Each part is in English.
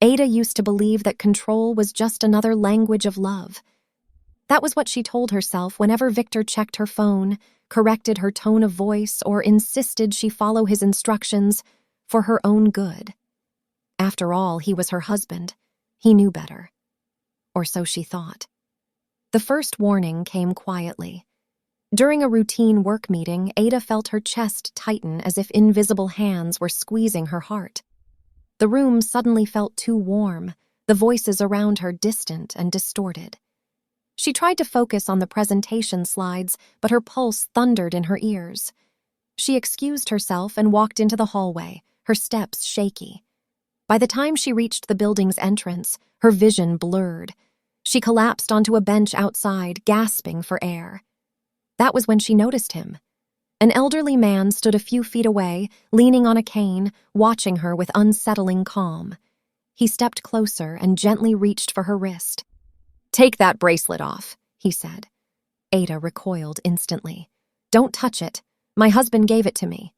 Ada used to believe that control was just another language of love. That was what she told herself whenever Victor checked her phone, corrected her tone of voice, or insisted she follow his instructions for her own good. After all, he was her husband. He knew better. Or so she thought. The first warning came quietly. During a routine work meeting, Ada felt her chest tighten as if invisible hands were squeezing her heart. The room suddenly felt too warm, the voices around her distant and distorted. She tried to focus on the presentation slides, but her pulse thundered in her ears. She excused herself and walked into the hallway, her steps shaky. By the time she reached the building's entrance, her vision blurred. She collapsed onto a bench outside, gasping for air. That was when she noticed him. An elderly man stood a few feet away, leaning on a cane, watching her with unsettling calm. He stepped closer and gently reached for her wrist. "Take that bracelet off," he said. Ada recoiled instantly. "Don't touch it. My husband gave it to me."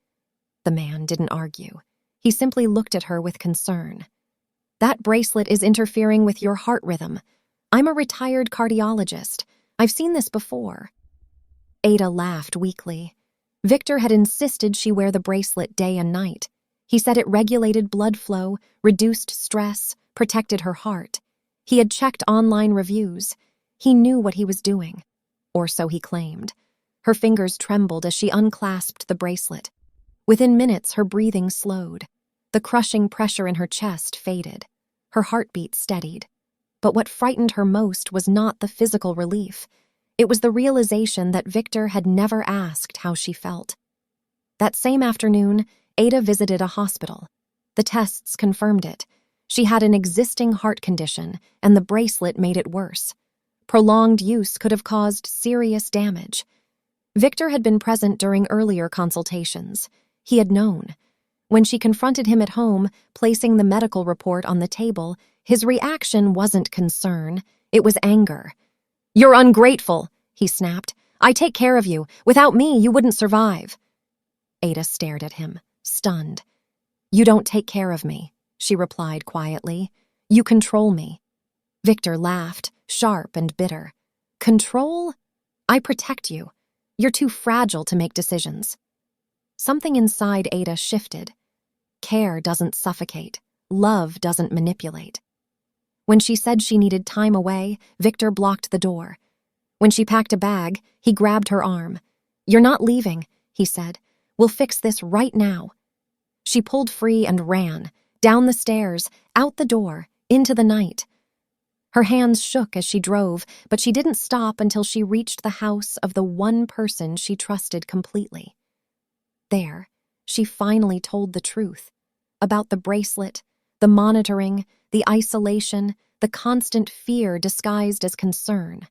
The man didn't argue. He simply looked at her with concern. "That bracelet is interfering with your heart rhythm. I'm a retired cardiologist. I've seen this before." Ada laughed weakly. Victor had insisted she wear the bracelet day and night. He said it regulated blood flow, reduced stress, protected her heart. He had checked online reviews. He knew what he was doing. Or so he claimed. Her fingers trembled as she unclasped the bracelet. Within minutes, her breathing slowed. The crushing pressure in her chest faded. Her heartbeat steadied. But what frightened her most was not the physical relief. It was the realization that Victor had never asked how she felt. That same afternoon, Ada visited a hospital. The tests confirmed it. She had an existing heart condition, and the bracelet made it worse. Prolonged use could have caused serious damage. Victor had been present during earlier consultations. He had known. When she confronted him at home, placing the medical report on the table, his reaction wasn't concern, it was anger. "You're ungrateful," he snapped. "I take care of you. Without me, you wouldn't survive." Ada stared at him, stunned. "You don't take care of me," she replied quietly. "You control me." Victor laughed, sharp and bitter. "Control? I protect you. You're too fragile to make decisions." Something inside Ada shifted. Care doesn't suffocate. Love doesn't manipulate. When she said she needed time away, Victor blocked the door. When she packed a bag, he grabbed her arm. "You're not leaving," he said. "We'll fix this right now." She pulled free and ran, down the stairs, out the door, into the night. Her hands shook as she drove, but she didn't stop until she reached the house of the one person she trusted completely. There, she finally told the truth about the bracelet, the monitoring, the isolation, the constant fear disguised as concern.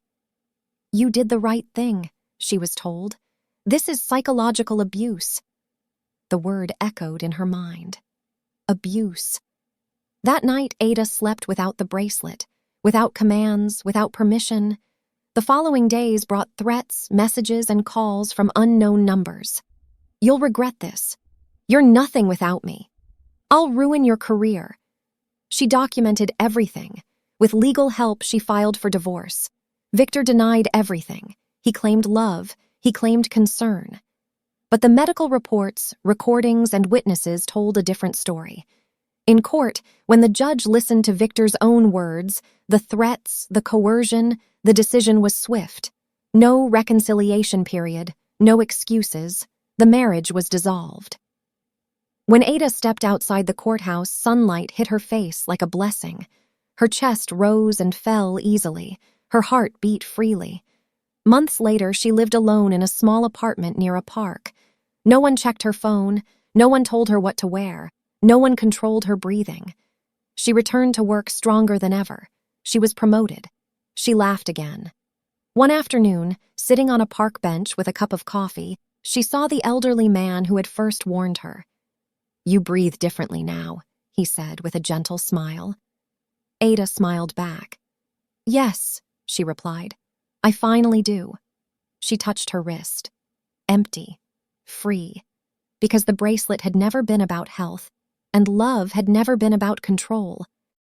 "You did the right thing," she was told. "This is psychological abuse." The word echoed in her mind. Abuse. That night, Ada slept without the bracelet, without commands, without permission. The following days brought threats, messages, and calls from unknown numbers. "You'll regret this. You're nothing without me. I'll ruin your career." She documented everything. With legal help, she filed for divorce. Victor denied everything. He claimed love. He claimed concern. But the medical reports, recordings, and witnesses told a different story. In court, when the judge listened to Victor's own words, the threats, the coercion, the decision was swift. No reconciliation period, no excuses. The marriage was dissolved. When Ada stepped outside the courthouse, sunlight hit her face like a blessing. Her chest rose and fell easily. Her heart beat freely. Months later, she lived alone in a small apartment near a park. No one checked her phone. No one told her what to wear. No one controlled her breathing. She returned to work stronger than ever. She was promoted. She laughed again. One afternoon, sitting on a park bench with a cup of coffee, she saw the elderly man who had first warned her. "You breathe differently now," he said with a gentle smile. Ada smiled back. "Yes," she replied. "I finally do." She touched her wrist. Empty. Free. Because the bracelet had never been about health, and love had never been about control.